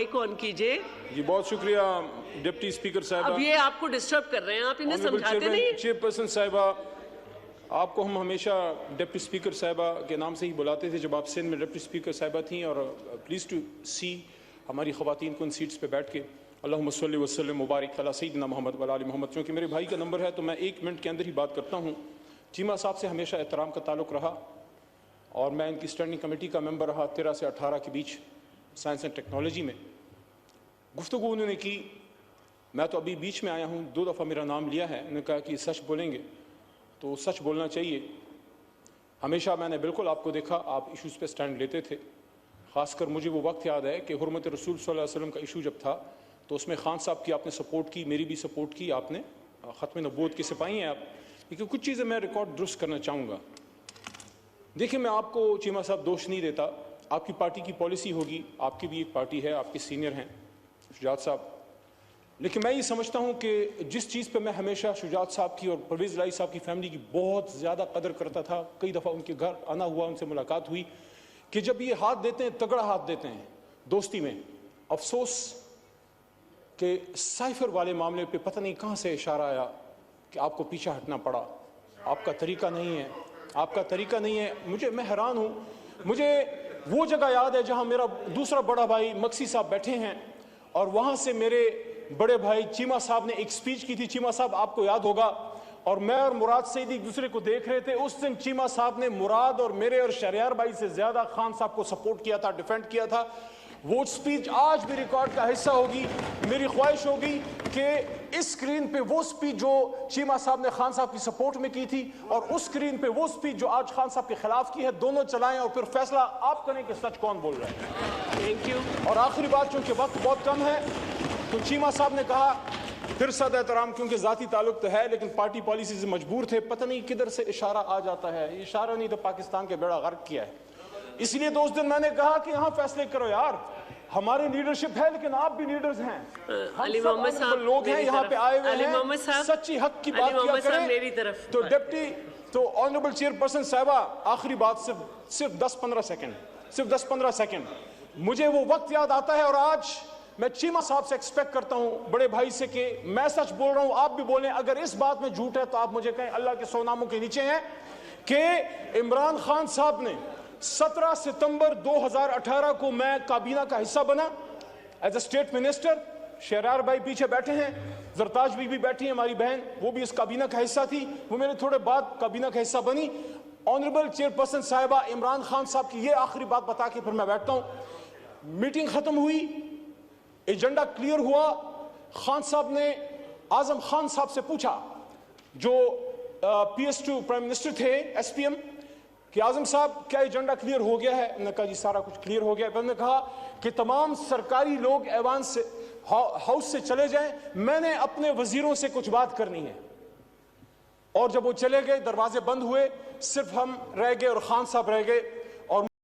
Mic on कीजिए। जी बहुत शुक्रिया डिप्टी स्पीकर साहब। अब ये आपको डिस्टर्ब कर रहे हैं, आप इन्हें समझाते नहीं। चेयरपर्सन साहिबा, आपको हम हमेशा डिप्टी स्पीकर साहिबा के नाम से ही बुलाते थे जब आप सिंध में डिप्टी स्पीकर साहिबा थी, और प्लीज़ टू सी हमारी ख़वातीन को उन सीट्स पे बैठ के अल्लाहुम्मा सल्लि व सल्लिम मुबारक अला सय्यिदना मोहम्मद व आलि मोहम्मद। क्योंकि मेरे भाई का नंबर है तो मैं 1 मिनट के अंदर ही बात करता हूँ। चीमा साहब से हमेशा एहतराम का ताल्लुक़ रहा और मैं इनकी स्टैंडिंग कमेटी का मेंबर रहा 13 से 18 के बीच साइंस एंड टेक्नोलॉजी में। गुफ्तगू उन्होंने की, मैं तो अभी बीच में आया हूँ, 2 दफ़ा मेरा नाम लिया है। उन्होंने कहा कि सच बोलेंगे तो सच बोलना चाहिए। हमेशा मैंने बिल्कुल आपको देखा, आप इशूज़ पे स्टैंड लेते थे। ख़ासकर मुझे वो वक्त याद है कि हुर्मत रसूल सल्लल्लाहु अलैहि वसल्लम का इशू जब था तो उसमें खान साहब की आपने सपोर्ट की, मेरी भी सपोर्ट की आपने। ख़त्म नबूवत के सिपाही हैं आप। लेकिन कुछ चीज़ें मैं रिकॉर्ड दुरुस्त करना चाहूँगा। देखिए, मैं आपको चीमा साहब दोष नहीं देता, आपकी पार्टी की पॉलिसी होगी, आपकी भी एक पार्टी है, आपके सीनियर हैं शुजात साहब। लेकिन मैं ये समझता हूँ कि जिस चीज़ पे मैं हमेशा शुजात साहब की और परवेज़ लाई साहब की फैमिली की बहुत ज़्यादा कदर करता था, कई दफ़ा उनके घर आना हुआ, उनसे मुलाकात हुई, कि जब ये हाथ देते हैं, तगड़ा हाथ देते हैं दोस्ती में। अफसोस कि साइफर वाले मामले पे पता नहीं कहाँ से इशारा आया कि आपको पीछे हटना पड़ा। आपका तरीका नहीं है, आपका तरीका नहीं है। मैं हैरान हूँ। मुझे वो जगह याद है जहाँ मेरा दूसरा बड़ा भाई मक्सी साहब बैठे हैं और वहाँ से मेरे बड़े भाई चीमा साहब ने एक स्पीच की थी। चीमा साहब, आपको याद होगा, और मैं और मुराद सईद एक दूसरे को देख रहे थे। उस दिन चीमा साहब ने मुराद और मेरे और शहरियार भाई से ज्यादा खान साहब को सपोर्ट किया था, डिफेंड किया था। वो स्पीच आज भी रिकॉर्ड का हिस्सा होगी। मेरी ख्वाहिश होगी कि इस स्क्रीन पे वो स्पीच जो चीमा साहब ने खान साहब की सपोर्ट में की थी और उस स्क्रीन पे वो स्पीच जो आज खान साहब के खिलाफ की है, दोनों चलाएं और फिर फैसला आप करें कि सच कौन बोल रहा है। Thank you. और आखिरी बात, चूंकि वक्त बहुत कम है, तो चीमा साहब ने कहा, फिर सद एहतराम, क्योंकि जाती ताल्लुक तो है लेकिन पार्टी पॉलिसी से मजबूर थे। पता नहीं किधर से इशारा आ जाता है, इशारा नहीं तो पाकिस्तान के बेड़ा गर्क किया है। इसलिए तो उस दिन मैंने कहा कि यहाँ फैसले करो यार, हमारी लीडरशिप है लेकिन आप भी लीडर्स हैं, हम सब लोग हैं यहाँ पे आए हुए हैं, सच्ची हक की बात किया करें। मेरी तरफ तो डिप्टी, तो ऑनरेबल चेयरपर्सन साहिबा, आखिरी बात, सिर्फ 10-15 सेकंड, सिर्फ 10-15 सेकंड। मुझे वो वक्त याद आता है और आज मैं चीमा साहब से एक्सपेक्ट करता हूं, बड़े भाई से, कि मैं सच बोल रहा हूं, आप भी बोलें। अगर इस बात में झूठ है तो आप मुझे कहें, अल्लाह के 100 नामों के नीचे हैं, कि इमरान खान साहब ने 17 सितंबर 2018 को मैं काबीना का हिस्सा बना एज ए स्टेट मिनिस्टर। शहरार भाई पीछे बैठे हैं, जरताज भी बैठी है हमारी बहन, वो भी इस काबीना का हिस्सा थी। वो मेरे थोड़े बाद काबीना का हिस्सा बनी। ऑनरेबल चेयरपर्सन साहिबा, इमरान खान साहब की ये आखिरी बात बता के फिर मैं बैठता हूं। मीटिंग खत्म हुई, एजेंडा क्लियर हुआ। खान साहब ने आजम खान साहब से पूछा, जो PS2 प्राइम मिनिस्टर थे, SPM, कि आजम साहब क्या एजेंडा क्लियर हो गया है? उन्होंने कहा जी सारा कुछ क्लियर हो गया है। उन्होंने कहा कि तमाम सरकारी लोग ऐवान से, हाउस से चले जाएं, मैंने अपने वजीरों से कुछ बात करनी है। और जब वो चले गए, दरवाजे बंद हुए, सिर्फ हम रह गए और खान साहब रह गए।